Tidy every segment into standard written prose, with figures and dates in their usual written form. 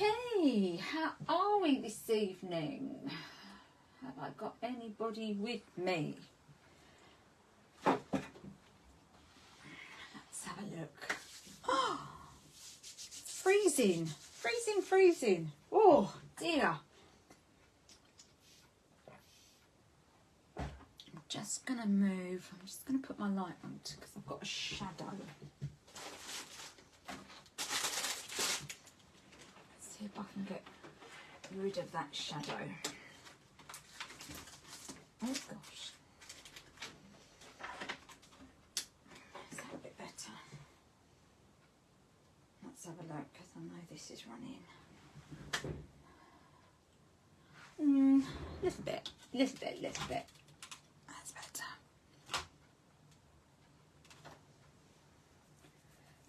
Okay, how are we this evening? Have I got anybody with me? Let's have a look. Oh, freezing, freezing, freezing. Oh dear. I'm just going to move. I'm just going to put my light on because I've got a shadow. See if I can get rid of that shadow. Oh gosh. Is that a bit better? Let's have a look because I know this is running. Little bit, little bit, little bit. That's better.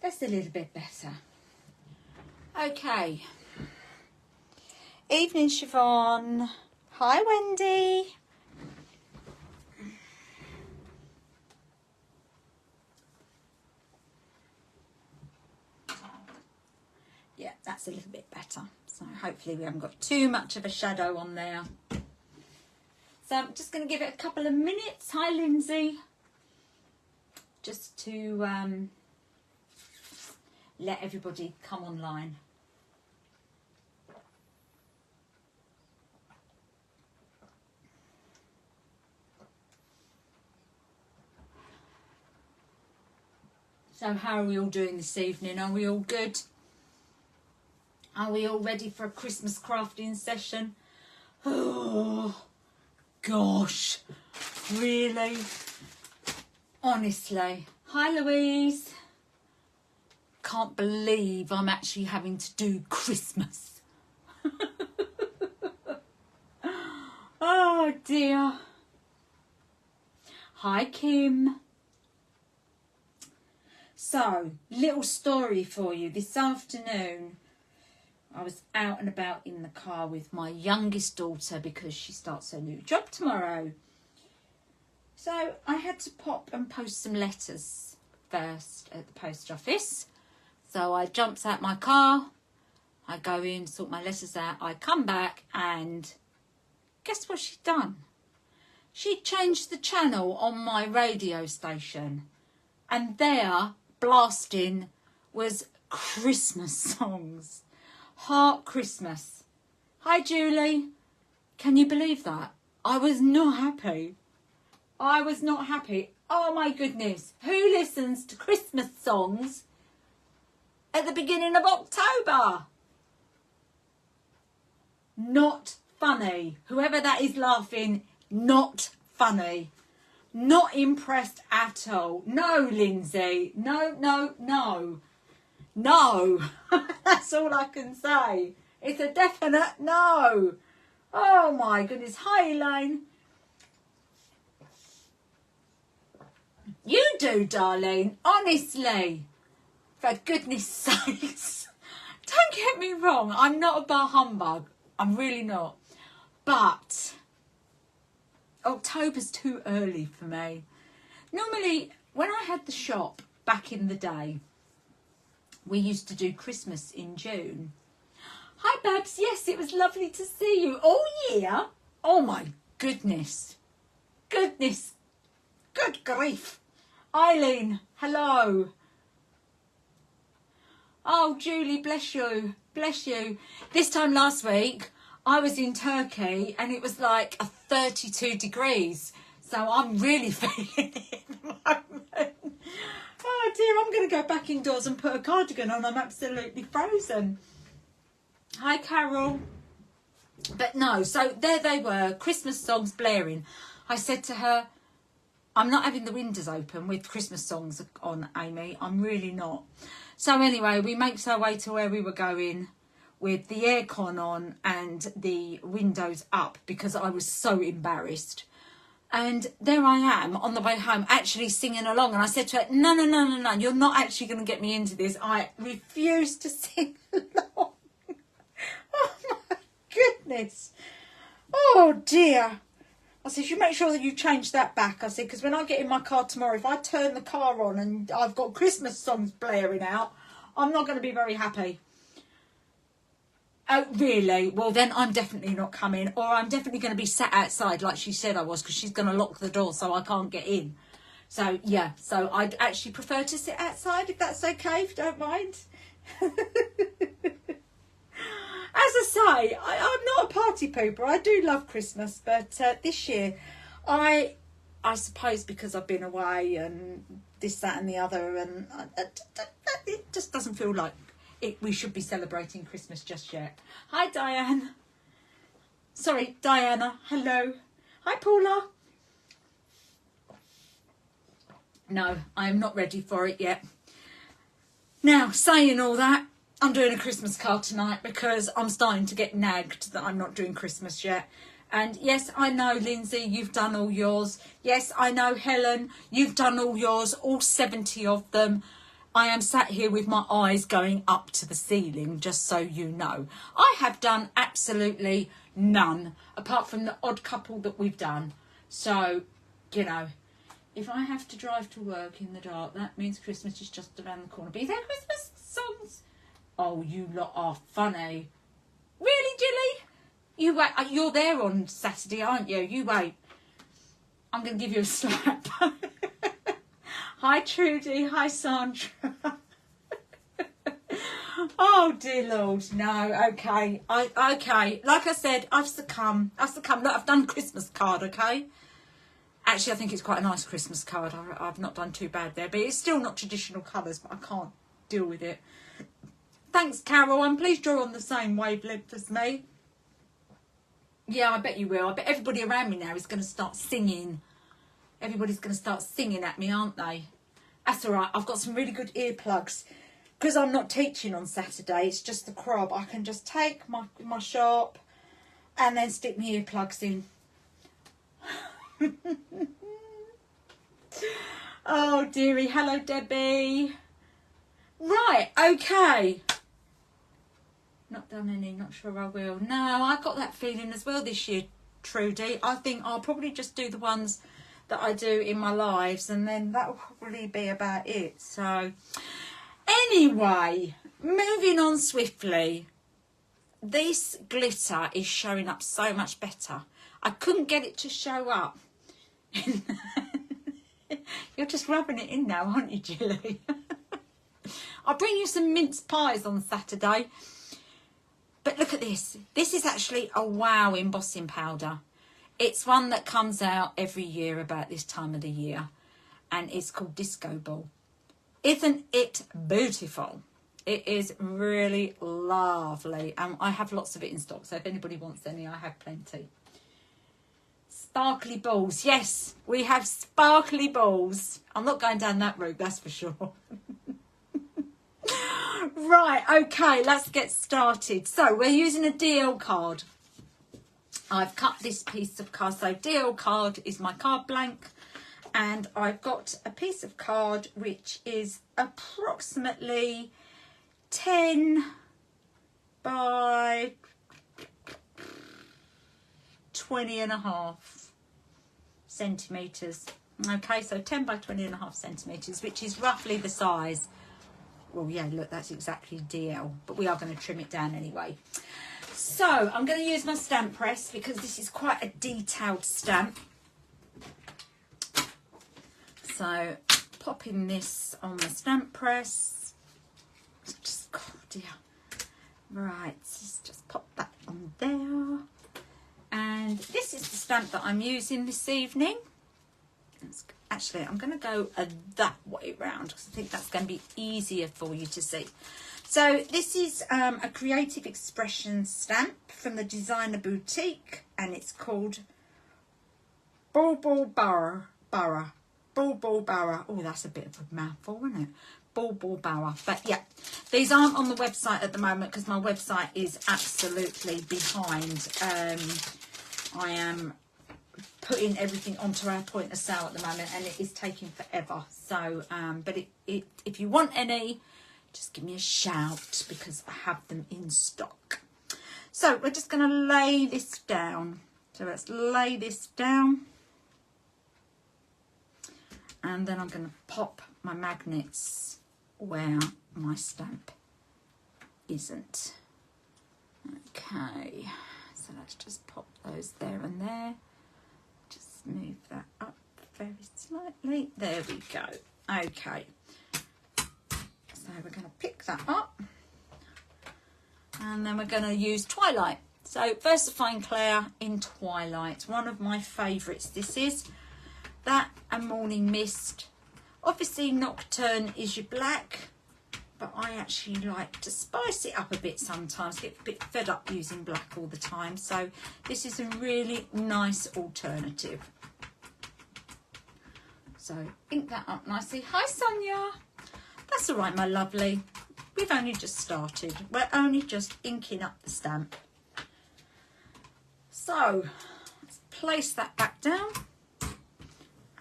That's a little bit better. Okay. Evening, Siobhan. Hi, Wendy. Yeah, that's a little bit better. So hopefully we haven't got too much of a shadow on there. So I'm just going to give it a couple of minutes. Hi, Lindsay. Just to let everybody come online. So how are we all doing this evening? Are we all good? Are we all ready for a Christmas crafting session? Oh, gosh. Really? Honestly. Hi, Louise. Can't believe I'm actually having to do Christmas. Oh, dear. Hi, Kim. So, little story for you. This afternoon, I was out and about in the car with my youngest daughter because she starts her new job tomorrow. So, I had to pop and post some letters first at the post office. So, I jumps out my car, I go in, sort my letters out, I come back and guess what she'd done? She changed the channel on my radio station and there, blasting, was Christmas songs. Heart Christmas. Hi, Julie. Can you believe that? I was not happy. I was not happy. Oh, my goodness. Who listens to Christmas songs at the beginning of October? Not funny. Whoever that is laughing, not funny. Not impressed at all. No, Lindsay. No, no, no. No. That's all I can say. It's a definite no. Oh my goodness. Hi, Elaine. You do, darling. Honestly. For goodness sakes. Don't get me wrong. I'm not a bar humbug. I'm really not. But October's too early for me. Normally, when I had the shop back in the day, we used to do Christmas in June. Hi, Babs. Yes, it was lovely to see you. Oh, yeah. Oh, my goodness. Goodness. Good grief. Eileen, hello. Oh, Julie, bless you. Bless you. This time last week, I was in Turkey and it was like 32 degrees. So I'm really feeling it at the moment. Oh dear, I'm going to go back indoors and put a cardigan on. I'm absolutely frozen. Hi, Carol. But no, so there they were, Christmas songs blaring. I said to her, I'm not having the windows open with Christmas songs on, Amy. I'm really not. So anyway, we makes our way to where we were going with the aircon on and the windows up because I was so embarrassed. And there I am on the way home actually singing along. And I said to her, no, no, no, no, no, you're not actually going to get me into this. I refuse to sing along. Oh, my goodness. Oh, dear. I said, you make sure that you change that back. I said, because when I get in my car tomorrow, if I turn the car on and I've got Christmas songs blaring out, I'm not going to be very happy. Oh, really? Well, then I'm definitely not coming, or I'm definitely going to be sat outside like she said I was, because she's going to lock the door so I can't get in. So, yeah, so I'd actually prefer to sit outside, if that's okay, if you don't mind. As I say, I'm not a party pooper. I do love Christmas, but this year, I suppose because I've been away and this, that and the other, and it just doesn't feel like we should be celebrating Christmas just yet. Hi, Diane. Sorry, Diana. Hello. Hi, Paula. No, I am not ready for it yet. Now, saying all that, I'm doing a Christmas card tonight because I'm starting to get nagged that I'm not doing Christmas yet. And yes, I know, Lindsay, you've done all yours. Yes, I know, Helen, you've done all yours, all 70 of them. I am sat here with my eyes going up to the ceiling, just so you know. I have done absolutely none, apart from the odd couple that we've done. So, you know, if I have to drive to work in the dark, that means Christmas is just around the corner. But is there Christmas songs? Oh, you lot are funny. Really, Jilly? You wait. You're there on Saturday, aren't you? You wait. I'm going to give you a slap. Hi, Trudy. Hi, Sandra. Oh, dear Lord. No, okay. Okay. Like I said, I've succumbed. Look, I've done Christmas card, okay? Actually, I think it's quite a nice Christmas card. I've not done too bad there. But it's still not traditional colours, but I can't deal with it. Thanks, Carol. And please draw on the same wavelength as me. Yeah, I bet you will. I bet everybody around me now is going to start singing. Everybody's going to start singing at me, aren't they? That's all right. I've got some really good earplugs. Because I'm not teaching on Saturday, it's just the crop. I can just take my sharp and then stick my earplugs in. Oh, dearie. Hello, Debbie. Right, okay. Not done any, not sure I will. No, I got that feeling as well this year, Trudy. I think I'll probably just do the ones that I do in my lives, and then that'll probably be about it. So, anyway, moving on swiftly. This glitter is showing up so much better. I couldn't get it to show up. You're just rubbing it in now, aren't you, Jilly? I'll bring you some mince pies on Saturday. But look at this. This is actually a wow embossing powder. It's one that comes out every year about this time of the year. And it's called Disco Ball. Isn't it beautiful? It is really lovely. I have lots of it in stock. So if anybody wants any, I have plenty. Sparkly balls. Yes, we have sparkly balls. I'm not going down that route, that's for sure. Right, okay, let's get started. So we're using a DL card. I've cut this piece of card. So DL card is my card blank. And I've got a piece of card which is approximately 10 by 20.5 centimetres. Okay, so 10 by 20.5 centimetres, which is roughly the size. Well, yeah, look, that's exactly DL, but we are going to trim it down anyway. So I'm going to use my stamp press because this is quite a detailed stamp. So popping this on the stamp press. Just, oh dear. Right, just pop that on there. And this is the stamp that I'm using this evening. Actually, I'm going to go that way round because I think that's going to be easier for you to see. So this is a Creative Expression stamp from the Designer Boutique, and it's called Bulbul Borough. Bulbul Borough. Oh, that's a bit of a mouthful, isn't it? Bulbul Borough. But yeah, these aren't on the website at the moment because my website is absolutely behind. I am putting everything onto our point of sale at the moment, and it is taking forever. So, but if you want any, just give me a shout because I have them in stock. So we're just going to lay this down. So let's lay this down. And then I'm going to pop my magnets where my stamp isn't. Okay, so let's just pop those there and there. Just move that up very slightly. There we go. Okay, so we're going to pick that up, and then we're going to use Twilight. So VersaFine Claire in Twilight, one of my favourites. This is that and Morning Mist. Obviously Nocturne is your black, but I actually like to spice it up a bit sometimes. Get a bit fed up using black all the time. So this is a really nice alternative. So ink that up nicely. Hi Sonia. That's all right, my lovely. We've only just started. We're only just inking up the stamp. So let's place that back down.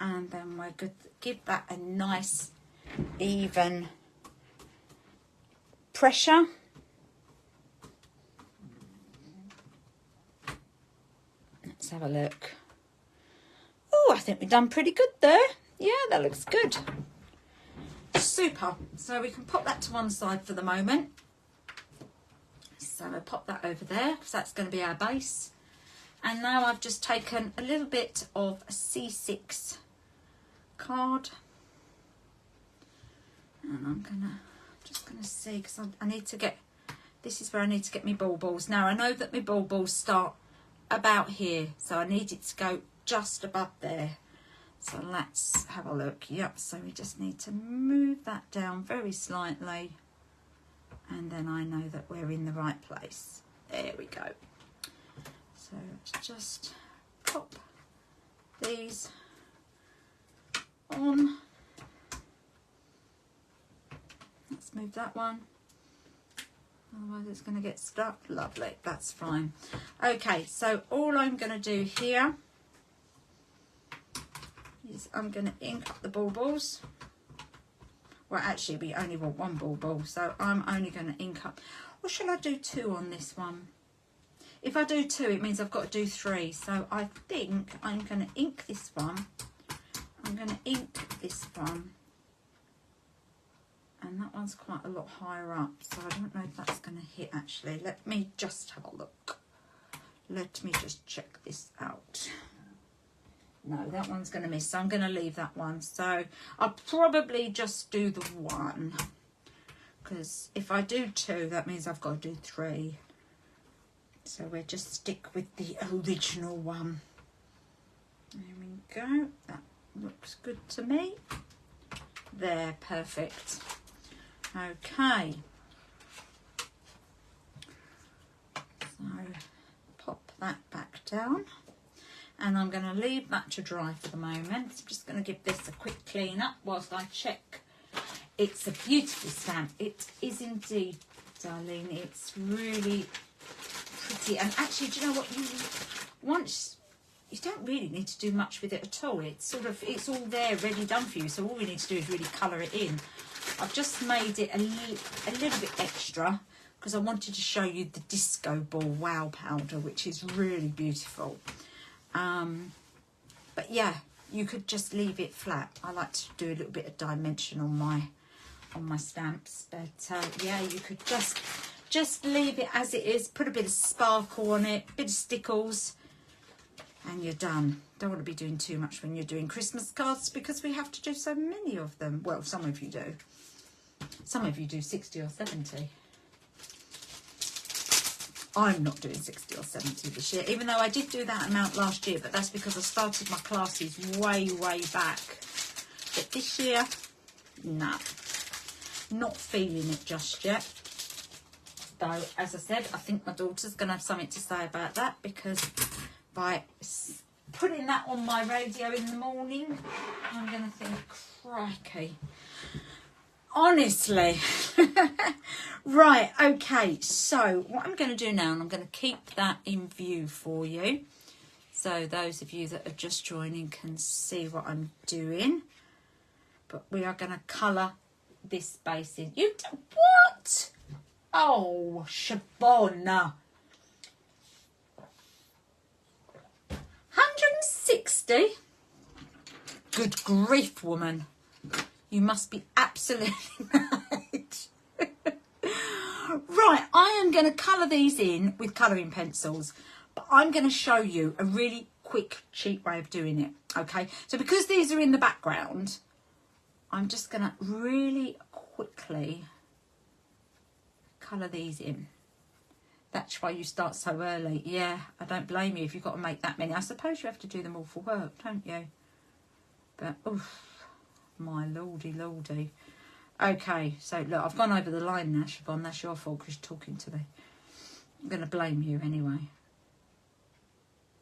And then we're good to give that a nice even pressure. Let's have a look. Oh, I think we've done pretty good there. Yeah, that looks good. Super. So we can pop that to one side for the moment. So we'll pop that over there because that's going to be our base. And now I've just taken a little bit of a C6 card. And I'm just gonna see, because I need to get, this is where I need to get my baubles. Now I know that my baubles start about here, so I need it to go just above there. So let's have a look. Yep, so we just need to move that down very slightly, and then I know that we're in the right place. There we go. So let's just pop these on. Let's move that one, otherwise it's going to get stuck. Lovely, that's fine. Okay, so all I'm going to do here is I'm going to ink up the baubles. Well, actually we only want one bauble, so I'm only going to ink up, or shall I do two on this one? If I do two, it means I've got to do three, so I think I'm going to ink this one, I'm going to ink this one, and that one's quite a lot higher up, so I don't know if that's going to hit actually. Let me just have a look. Let me just check this out. No, that one's going to miss, so I'm going to leave that one. So I'll probably just do the one, because if I do two, that means I've got to do three. So we'll just stick with the original one. There we go. That looks good to me. There, perfect. Okay. So pop that back down. And I'm going to leave that to dry for the moment. I'm just going to give this a quick clean up whilst I check. It's a beautiful stamp. It is indeed, darling. It's really pretty. And actually, do you know what? You don't really need to do much with it at all. It's it's all there, ready, done for you. So all we need to do is really colour it in. I've just made it a little bit extra because I wanted to show you the Disco Ball Wow powder, which is really beautiful. But yeah, you could just leave it flat. I like to do a little bit of dimension on my stamps, but yeah, you could just leave it as it is, put a bit of sparkle on it, bit of stickles, and you're done. Don't want to be doing too much when you're doing Christmas cards, because we have to do so many of them. Well, some of you do. Some of you do 60 or 70. I'm not doing 60 or 70 this year, even though I did do that amount last year, but that's because I started my classes way back. But this year, no, not feeling it just yet. Though, as I said, I think my daughter's going to have something to say about that, because by putting that on my radio in the morning, I'm going to think, crikey. Honestly. Right, okay, so what I'm going to do now, and I'm going to keep that in view for you, so those of you that are just joining can see what I'm doing. But we are going to colour this base in. What? Oh, Siobhan. 160? Good grief, woman. You must be absolutely mad. Right, I am going to colour these in with colouring pencils, but I'm going to show you a really quick, cheap way of doing it, okay? So because these are in the background, I'm just going to really quickly colour these in. That's why you start so early. Yeah, I don't blame you if you've got to make that many. I suppose you have to do them all for work, don't you? But, oof, my lordy, lordy. Okay, so look, I've gone over the line now, Siobhan. That's your fault because you're talking to me. I'm going to blame you anyway.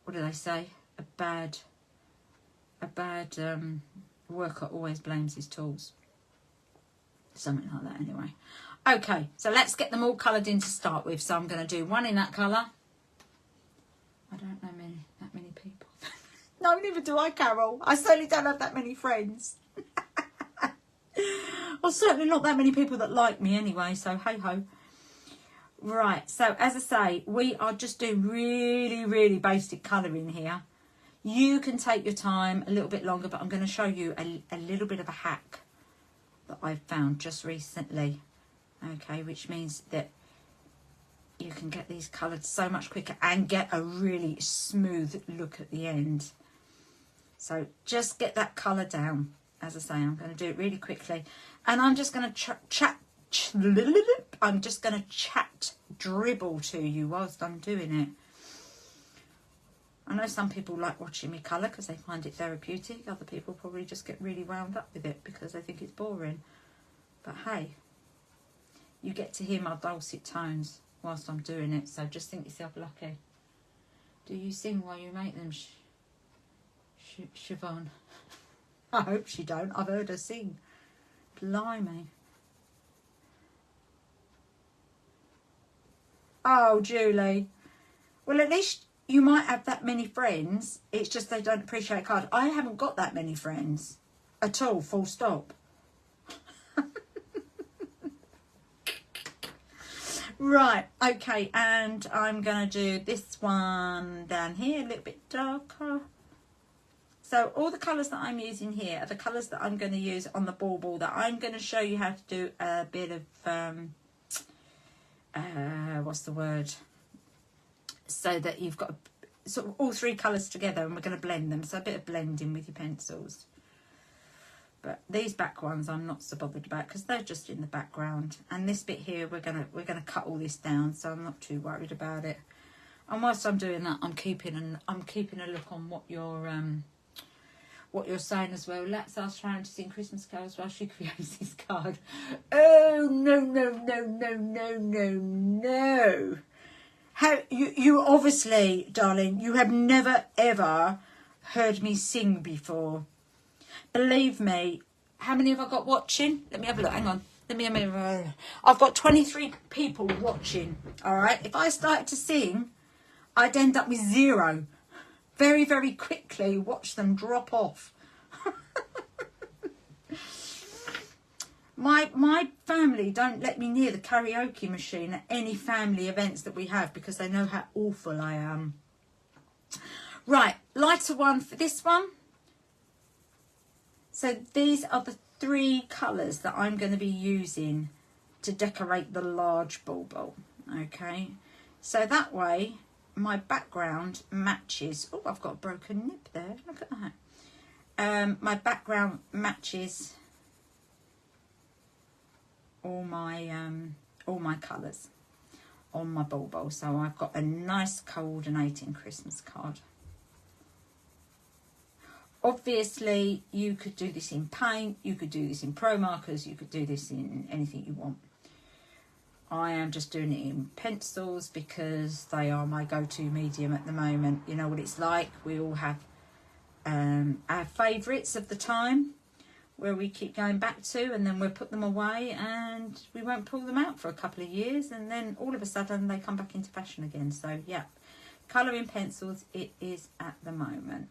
What do they say? A bad worker always blames his tools. Something like that anyway. Okay, so let's get them all coloured in to start with. So I'm going to do one in that colour. I don't know that many people. No, neither do I, Carol. I certainly don't have that many friends. Well, certainly not that many people that like me anyway, so hey-ho. Right, so as I say, we are just doing really, really basic colouring here. You can take your time a little bit longer, but I'm going to show you a little bit of a hack that I've found just recently. Okay, which means that you can get these coloured so much quicker and get a really smooth look at the end. So just get that colour down. As I say, I'm going to do it really quickly. And I'm just going to chat dribble to you whilst I'm doing it. I know some people like watching me colour because they find it therapeutic. Other people probably just get really wound up with it because they think it's boring. But hey, you get to hear my dulcet tones whilst I'm doing it. So just think yourself lucky. Do you sing while you make them, Siobhan? I hope she don't. I've heard her sing. Blimey. Oh, Julie. Well, at least you might have that many friends. It's just they don't appreciate card. I haven't got that many friends at all, full stop. Right, okay, and I'm going to do this one down here, a little bit darker. So all the colours that I'm using here are the colours that I'm going to use on the bauble that I'm going to show you how to do a bit of, what's the word? So that you've got sort of all three colours together and we're going to blend them. So a bit of blending with your pencils. But these back ones I'm not so bothered about because they're just in the background. And this bit here we're gonna cut all this down, so I'm not too worried about it. And whilst I'm doing that, I'm keeping a look on what you're saying as well. Let's ask Sharon to sing Christmas carols while she creates this card. Oh no no no no no no no! How you obviously, darling, you have never ever heard me sing before. Believe me. How many have I got watching? Let me have a look. Hang on. I've got 23 people watching. All right. If I started to sing, I'd end up with 0. Very, very quickly, watch them drop off. My family don't let me near the karaoke machine at any family events that we have because they know how awful I am. Right. Lighter one for this one. So these are the 3 colours that I'm going to be using to decorate the large bauble. Okay, so that way my background matches. Oh, I've got a broken nib there. Look at that. My background matches all my colours on my bauble. So I've got a nice coordinating Christmas card. Obviously, you could do this in paint, you could do this in pro markers, you could do this in anything you want. I am just doing it in pencils because they are my go-to medium at the moment. You know what it's like. We all have our favourites of the time where we keep going back to, and then we'll put them away and we won't pull them out for a couple of years, and then all of a sudden they come back into fashion again. So, yeah, colouring pencils it is at the moment.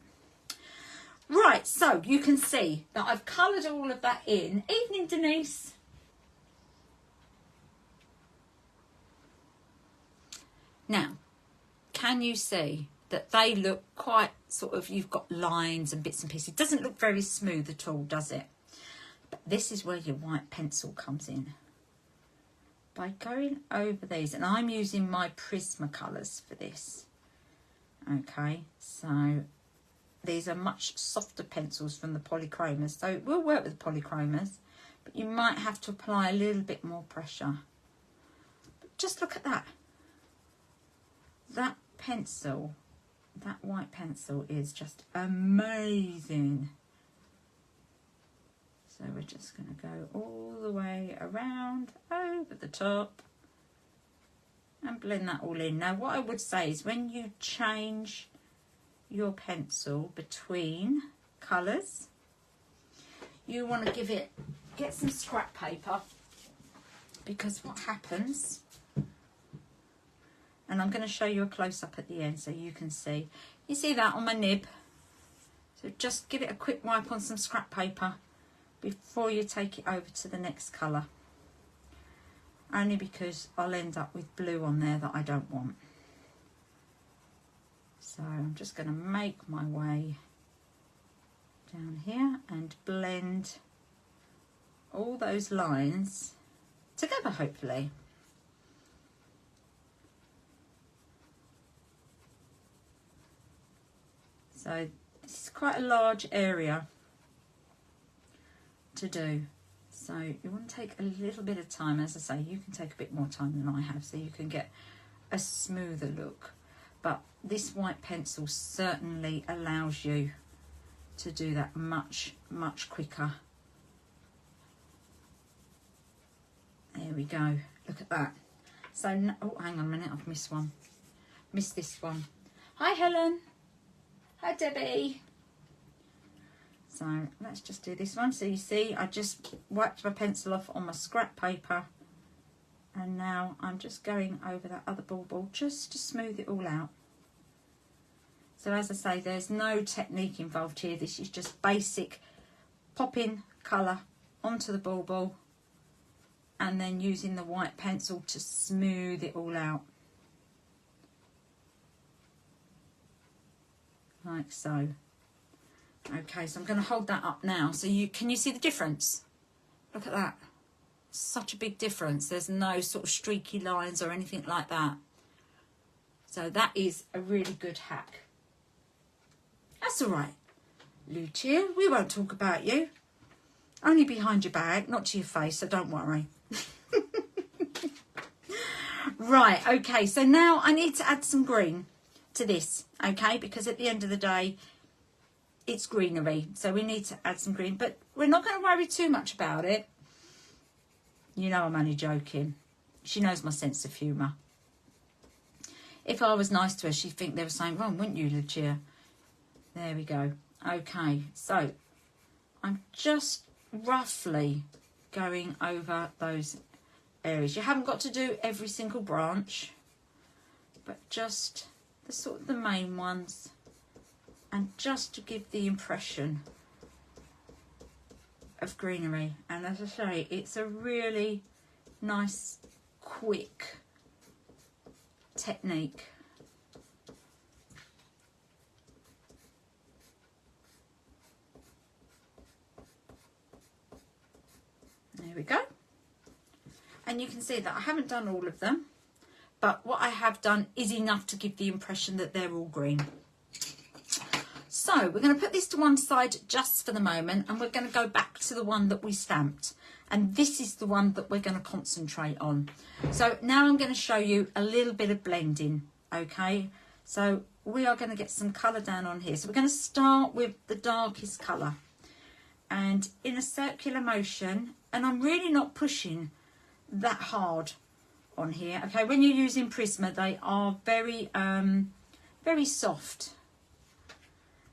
Right, so you can see that I've coloured all of that in. Evening, Denise. Now, can you see that they look quite sort of, you've got lines and bits and pieces. It doesn't look very smooth at all, does it? But this is where your white pencil comes in. by going over these, and I'm using my Prismacolors for this. Okay, so these are much softer pencils from the polychromers, so it will work with polychromers, but you might have to apply a little bit more pressure. But just look at that. That pencil, that white pencil is just amazing. So we're just going to go all the way around, over the top, and blend that all in. Now what I would say is when you change your pencil between colours, you want to get some scrap paper, because what happens, and I'm going to show you a close-up at the end so you can see. You see that on my nib? So just give it a quick wipe on some scrap paper before you take it over to the next colour. Only because I'll end up with blue on there that I don't want. So I'm just going to make my way down here and blend all those lines together, hopefully. So this is quite a large area to do, so you want to take a little bit of time. As I say, you can take a bit more time than I have, so you can get a smoother look, but this white pencil certainly allows you to do that much quicker. There we go, look at that. So oh, hang on a minute, I've missed this one. Hi Helen. Hi Debbie. So let's just do this one. So you see, I just wiped my pencil off on my scrap paper, and now I'm just going over that other ball just to smooth it all out. So as I say, there's no technique involved here. This is just basic popping colour onto the ball and then using the white pencil to smooth it all out. Like so. Okay, so I'm going to hold that up now. So can you see the difference? Look at that. Such a big difference. There's no sort of streaky lines or anything like that. So that is a really good hack. That's all right, Lucia. We won't talk about you. Only behind your back, not to your face, so don't worry. Right, okay, so now I need to add some green to this, okay, because at the end of the day, it's greenery, so we need to add some green, but we're not going to worry too much about it. You know I'm only joking. She knows my sense of humour. If I was nice to her, she'd think there was something wrong, wouldn't you, Lucia? There we go. Okay, so I'm just roughly going over those areas. You haven't got to do every single branch, but just the sort of the main ones, and just to give the impression of greenery. And as I say, it's a really nice, quick technique. There we go. And you can see that I haven't done all of them, but what I have done is enough to give the impression that they're all green. So we're going to put this to one side just for the moment, and we're going to go back to the one that we stamped. And this is the one that we're going to concentrate on. So now I'm going to show you a little bit of blending, okay? So we are going to get some colour down on here. So we're going to start with the darkest colour. And in a circular motion, and I'm really not pushing that hard on here, okay? When you're using Prisma, they are very, very soft.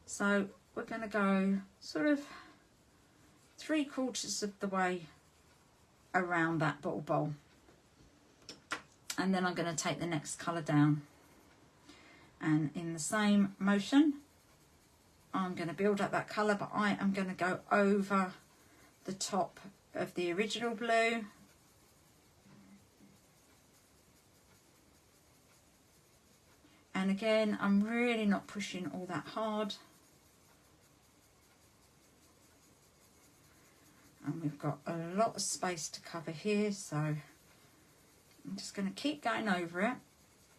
So we're going to go sort of 3/4 of the way around that bottle bowl. And then I'm going to take the next colour down. And in the same motion, I'm going to build up that colour, but I am going to go over the top of the original blue. And again, I'm really not pushing all that hard. And we've got a lot of space to cover here, so I'm just going to keep going over it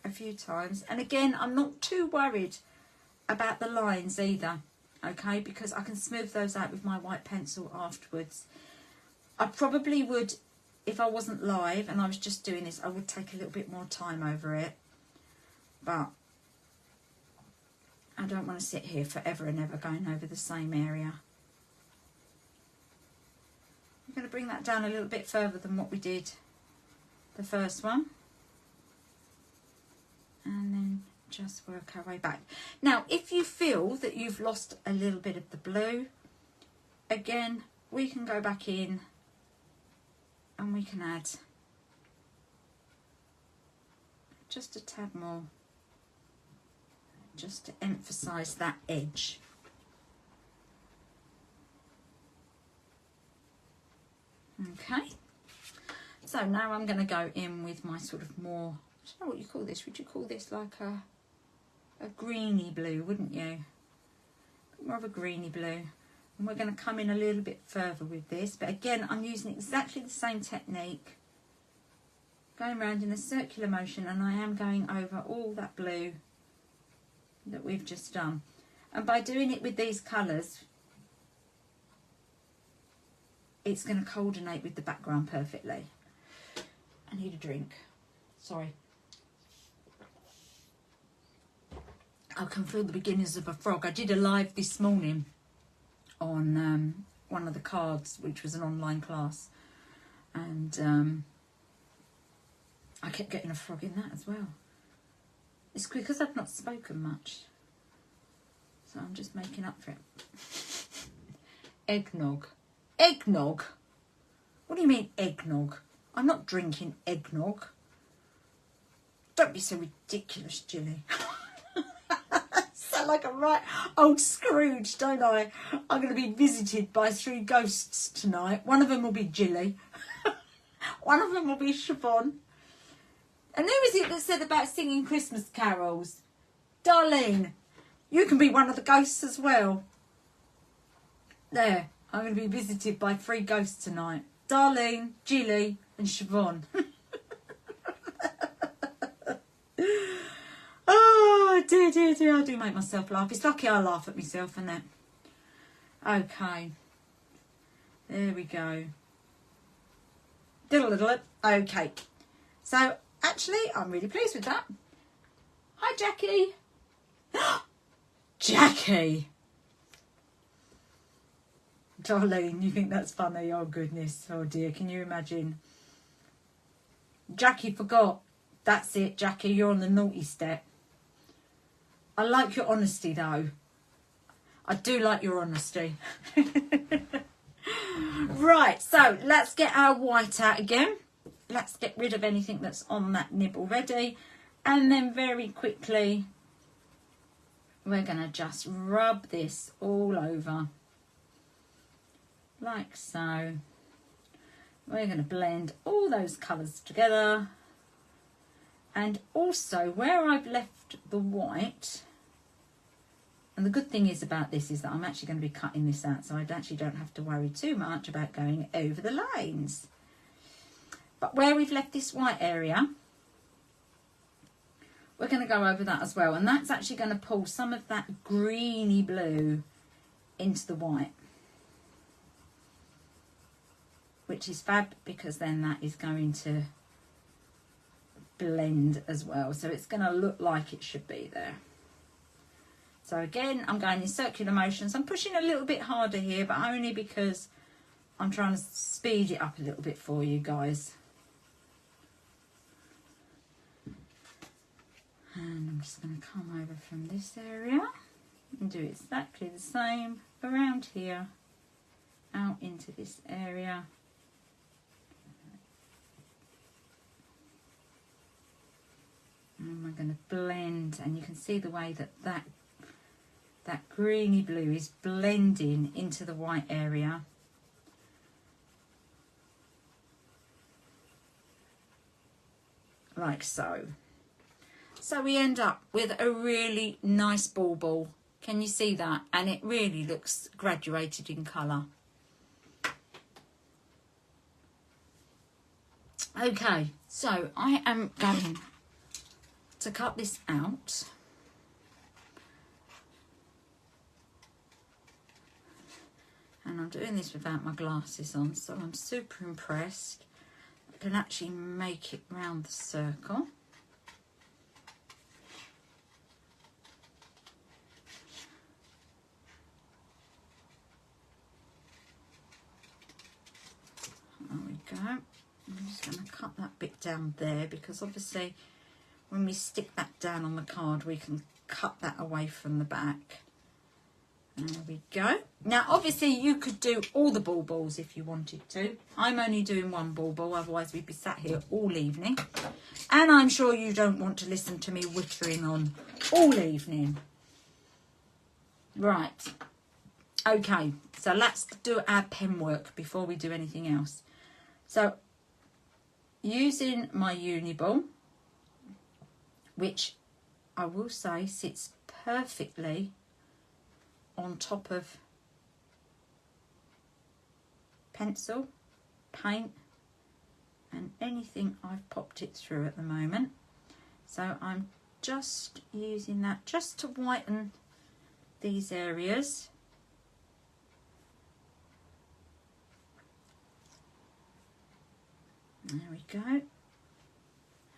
a few times. And again, I'm not too worried about the lines either, okay, because I can smooth those out with my white pencil afterwards. I probably would, if I wasn't live and I was just doing this, I would take a little bit more time over it. But I don't want to sit here forever and ever going over the same area. I'm going to bring that down a little bit further than what we did the first one. And then just work our way back. Now, if you feel that you've lost a little bit of the blue, again, we can go back in and we can add just a tad more, just to emphasize that edge. Okay, so now I'm going to go in with my sort of more, I don't know what you call this, would you call this like a greeny blue, wouldn't you? More of a greeny blue. And we're going to come in a little bit further with this, but again, I'm using exactly the same technique, going around in a circular motion, and I am going over all that blue that we've just done. And by doing it with these colours, it's going to coordinate with the background perfectly. I need a drink. Sorry. I can feel the beginnings of a frog. I did a live this morning on one of the cards, which was an online class. And I kept getting a frog in that as well. It's because I've not spoken much. So I'm just making up for it. Eggnog. Eggnog? What do you mean eggnog? I'm not drinking eggnog. Don't be so ridiculous, Jilly. Sound like a right old Scrooge, don't I? I'm going to be visited by 3 ghosts tonight. One of them will be Jilly. One of them will be Siobhan. And who is it that said about singing Christmas carols? Darlene, you can be one of the ghosts as well. There, I'm going to be visited by 3 ghosts tonight. Darlene, Jilly and Siobhan. Oh, dear, dear, dear. I do make myself laugh. It's lucky I laugh at myself, isn't it? Okay. There we go. Diddle-diddle-it. Okay. So, actually, I'm really pleased with that. Hi, Jackie. Jackie. Darlene, you think that's funny? Oh, goodness. Oh, dear. Can you imagine? Jackie forgot. That's it, Jackie. You're on the naughty step. I like your honesty, though. I do like your honesty. Right, so let's get our white out again. Let's get rid of anything that's on that nib already. And then very quickly, we're going to just rub this all over. Like so. We're going to blend all those colours together. And also, where I've left the white, and the good thing is about this is that I'm actually going to be cutting this out, so I actually don't have to worry too much about going over the lines. But where we've left this white area, we're going to go over that as well. And that's actually going to pull some of that greeny blue into the white, which is fab, because then that is going to blend as well, so it's going to look like it should be there. So again, I'm going in circular motions. I'm pushing a little bit harder here, but only because I'm trying to speed it up a little bit for you guys. And I'm just going to come over from this area and do exactly the same around here, out into this area. And we're going to blend, and you can see the way that that greeny blue is blending into the white area. Like so. So we end up with a really nice bauble. Can you see that? And it really looks graduated in colour. Okay, So I am going to cut this out. And I'm doing this without my glasses on, so I'm super impressed. I can actually make it round the circle. There we go. I'm just going to cut that bit down there, because obviously when we stick that down on the card we can cut that away from the back. There we go. Now obviously you could do all the balls if you wanted to. I'm only doing one ball, otherwise we'd be sat here all evening. And I'm sure you don't want to listen to me whittering on all evening. Right. Okay, so let's do our pen work before we do anything else. So using my uni ball, which I will say sits perfectly on top of pencil, paint and anything I've popped it through at the moment. So I'm just using that just to whiten these areas. There we go.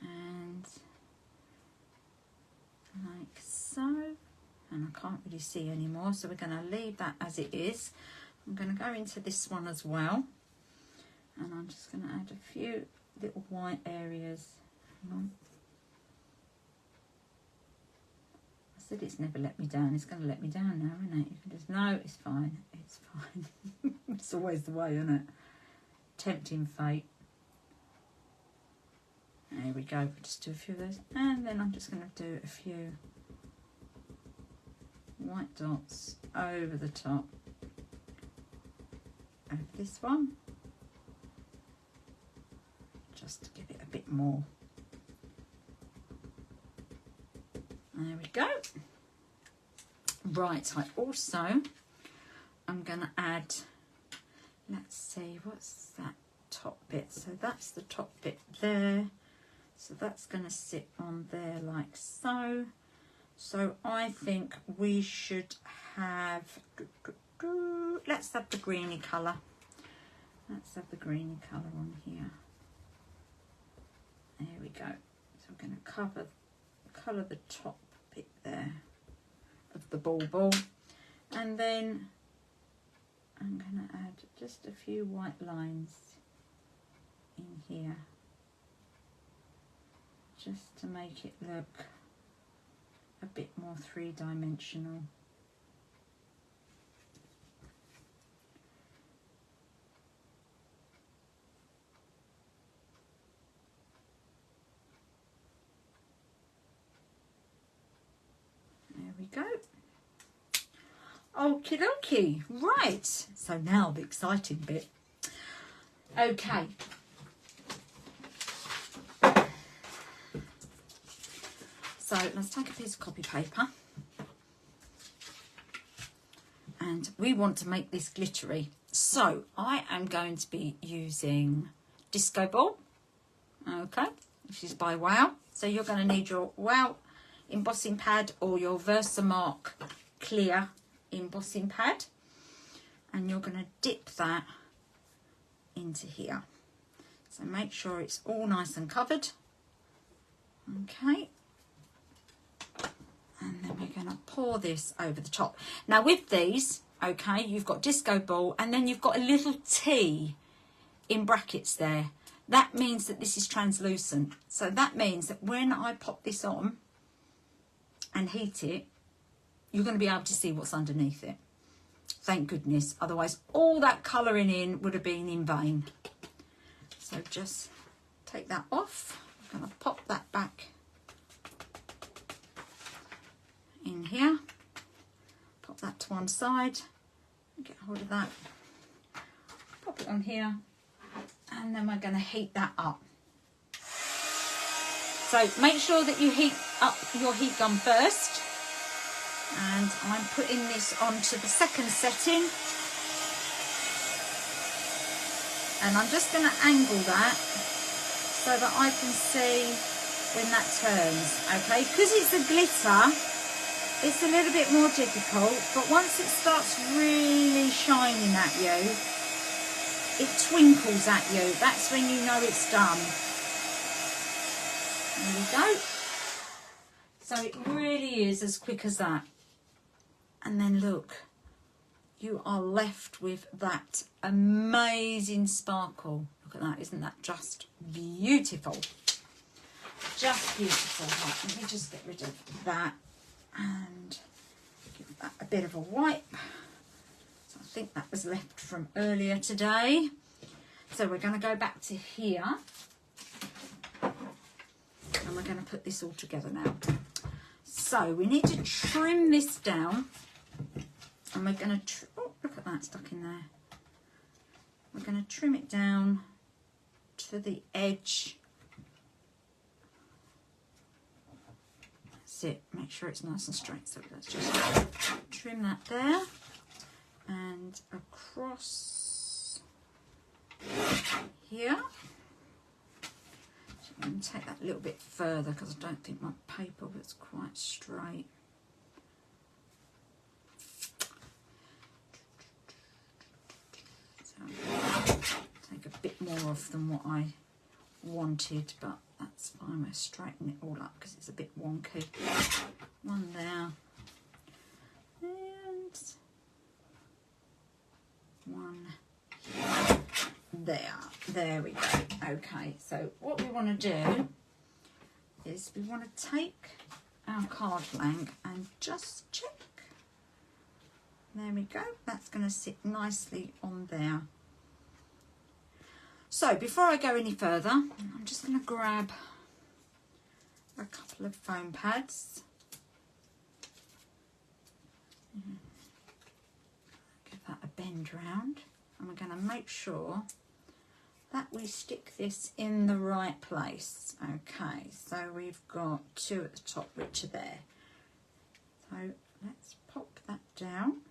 And like so. And I can't really see anymore, so we're going to leave that as it is. I'm going to go into this one as well, and I'm just going to add a few little white areas. Hang on. I said it's never let me down. It's going to let me down now, isn't it? You can just, no, it's fine. It's fine. It's always the way, isn't it? Tempting fate. There we go. We'll just do a few of those, and then I'm just going to do a few white dots over the top of this one, just to give it a bit more. There we go. Right, I also I'm going to add, let's see, what's that top bit? So that's the top bit there, so that's going to sit on there like so. So I think we should have, let's have the greeny colour. Let's have the greeny colour on here. There we go. So I'm going to colour the top bit there of the ball. And then I'm going to add just a few white lines in here, just to make it look a bit more three-dimensional. There we go. Okie dokie. Right, so now the exciting bit. Okay. So let's take a piece of copy paper, and we want to make this glittery. So I am going to be using Disco Ball, okay, which is by Wow. So you're going to need your Wow embossing pad or your Versamark clear embossing pad, and you're going to dip that into here. So make sure it's all nice and covered, okay. And then we're going to pour this over the top. Now with these, okay, you've got Disco Ball, and then you've got a little T in brackets there. That means that this is translucent. So that means that when I pop this on and heat it, you're going to be able to see what's underneath it. Thank goodness. Otherwise, all that colouring in would have been in vain. So just take that off. I'm going to pop that back in here, pop that to one side, get hold of that, pop it on here, and then we're going to heat that up. So make sure that you heat up your heat gun first, and I'm putting this onto the second setting, and I'm just going to angle that so that I can see when that turns, okay? Because it's a glitter, it's a little bit more difficult, but once it starts really shining at you, it twinkles at you. That's when you know it's done. There we go. So it really is as quick as that. And then look, you are left with that amazing sparkle. Look at that, isn't that just beautiful? Just beautiful. Right, let me just get rid of that and give that a bit of a wipe. So I think that was left from earlier today. So we're going to go back to here. And we're going to put this all together now. So we need to trim this down. And we're going to, oh, look at that stuck in there. We're going to trim it down to the edge. That's it. Make sure it's nice and straight. So let's just trim that there. And across here. So I'm going to take that a little bit further because I don't think my paper was quite straight. Take a bit more off than what I wanted, but that's fine. We'll straighten it all up because it's a bit wonky. One there, and one there. There we go. Okay, so what we want to do is we want to take our card blank and just check. There we go. That's going to sit nicely on there. So before I go any further, I'm just going to grab a couple of foam pads. Give that a bend round, and we're going to make sure that we stick this in the right place. Okay, so we've got two at the top which are there. So let's pop that down.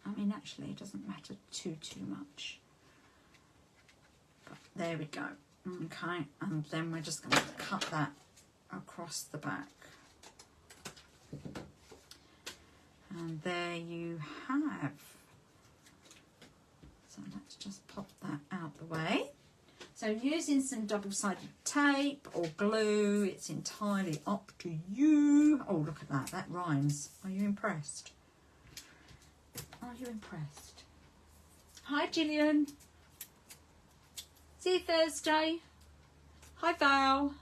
I mean, actually it doesn't matter too much. But there we go. Okay, and then we're just going to cut that across the back. And there you have. So let's just pop that out the way. So using some double-sided tape or glue, it's entirely up to you. Oh, look at that, that rhymes. Are you impressed? Are you impressed? Hi, Gillian. See you Thursday. Hi, Val.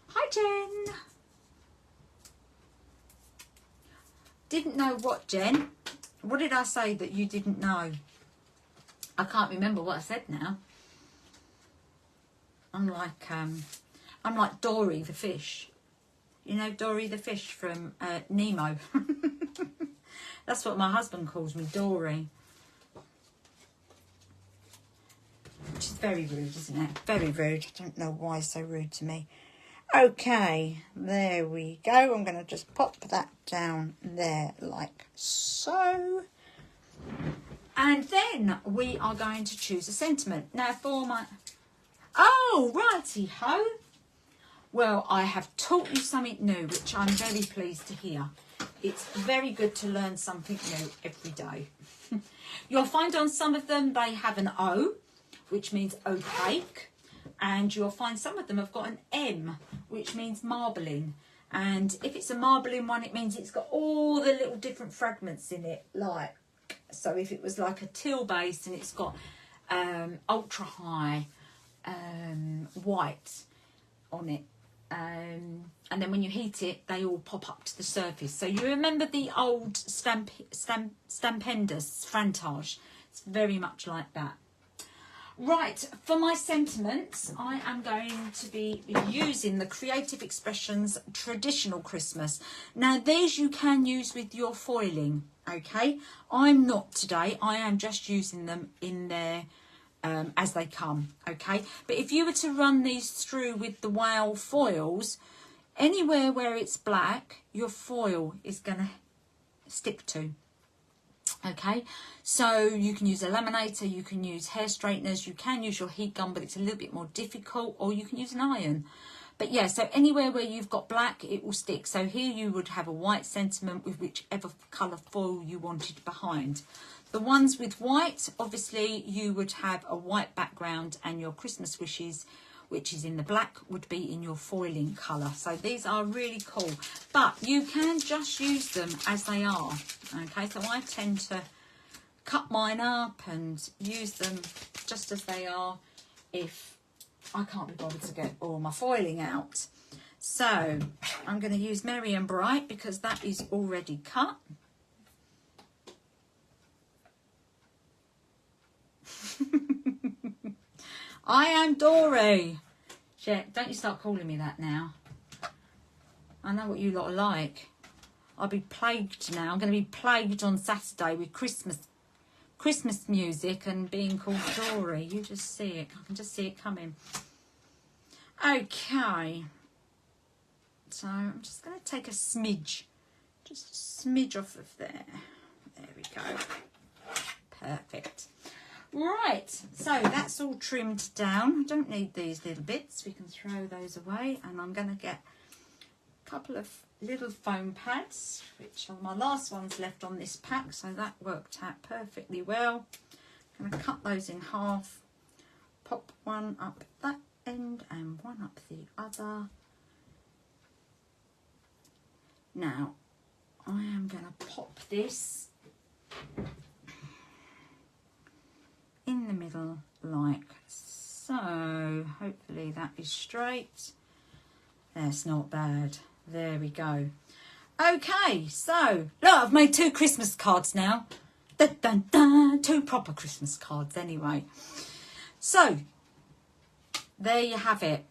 Hi, Jen. Didn't know what, Jen? What did I say that you didn't know? I can't remember what I said now. I'm like Dory the fish. You know Dory the fish from Nemo. That's what my husband calls me, Dory. Which is very rude, isn't it? Very rude. I don't know why it's so rude to me. Okay, there we go. I'm going to just pop that down there like so. And then we are going to choose a sentiment. Now for my... Oh, righty-ho. Well, I have taught you something new, which I'm very pleased to hear. It's very good to learn something new every day. You'll find on some of them they have an O, which means opaque. And you'll find some of them have got an M, which means marbling. And if it's a marbling one, it means it's got all the little different fragments in it. Like, so if it was like a teal base and it's got ultra high white on it. And then when you heat it, they all pop up to the surface. So you remember the old Stupendous Frantage? It's very much like that. Right, for my sentiments, I am going to be using the Creative Expressions Traditional Christmas. Now, these you can use with your foiling, okay? I'm not today. I am just using them in there as they come, okay? But if you were to run these through with the whale foils, anywhere where it's black, your foil is going to stick to. Okay, so you can use a laminator, you can use hair straighteners, you can use your heat gun, but it's a little bit more difficult, or you can use an iron. But yeah, so anywhere where you've got black, it will stick. So here you would have a white sentiment with whichever colour foil you wanted behind. The ones with white, obviously you would have a white background, and your Christmas wishes, which is in the black, would be in your foiling colour. So these are really cool, but you can just use them as they are. Okay, so I tend to cut mine up and use them just as they are if I can't be bothered to get all my foiling out. So I'm going to use Merry and Bright because that is already cut. I am Dory. Don't you start calling me that now. I know what you lot are like. I'll be plagued now. I'm going to be plagued on Saturday with Christmas music and being called Dory. You just see it. I can just see it coming. Okay. So I'm just going to take a smidge. Just a smidge off of there. There we go. Perfect. Right, so that's all trimmed down. I don't need these little bits. We can throw those away. And I'm going to get a couple of little foam pads, which are my last ones left on this pack. So that worked out perfectly well. I'm going to cut those in half. Pop one up that end and one up the other. Now, I am going to pop this in the middle like so. Hopefully that is straight. That's not bad. There we go. Okay, so look, I've made 2 Christmas cards now. Dun, dun, dun, 2 proper Christmas cards anyway. So there you have it.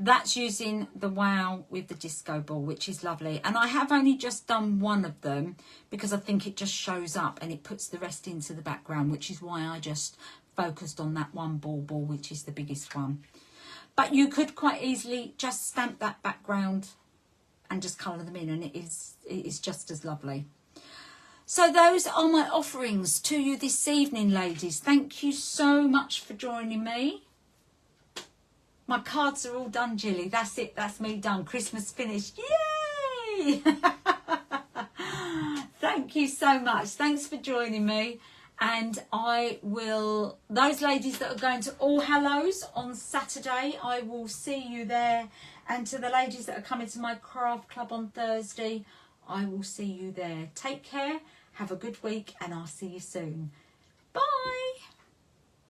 That's using the Wow with the disco ball, which is lovely. And I have only just done one of them because I think it just shows up and it puts the rest into the background, which is why I just focused on that one ball, which is the biggest one. But you could quite easily just stamp that background and just colour them in, and it is just as lovely. So those are my offerings to you this evening, ladies. Thank you so much for joining me. My cards are all done, Jilly. That's it. That's me done. Christmas finished. Yay! Thank you so much. Thanks for joining me. And I will, those ladies that are going to All Hallows on Saturday, I will see you there. And to the ladies that are coming to my craft club on Thursday, I will see you there. Take care. Have a good week, and I'll see you soon.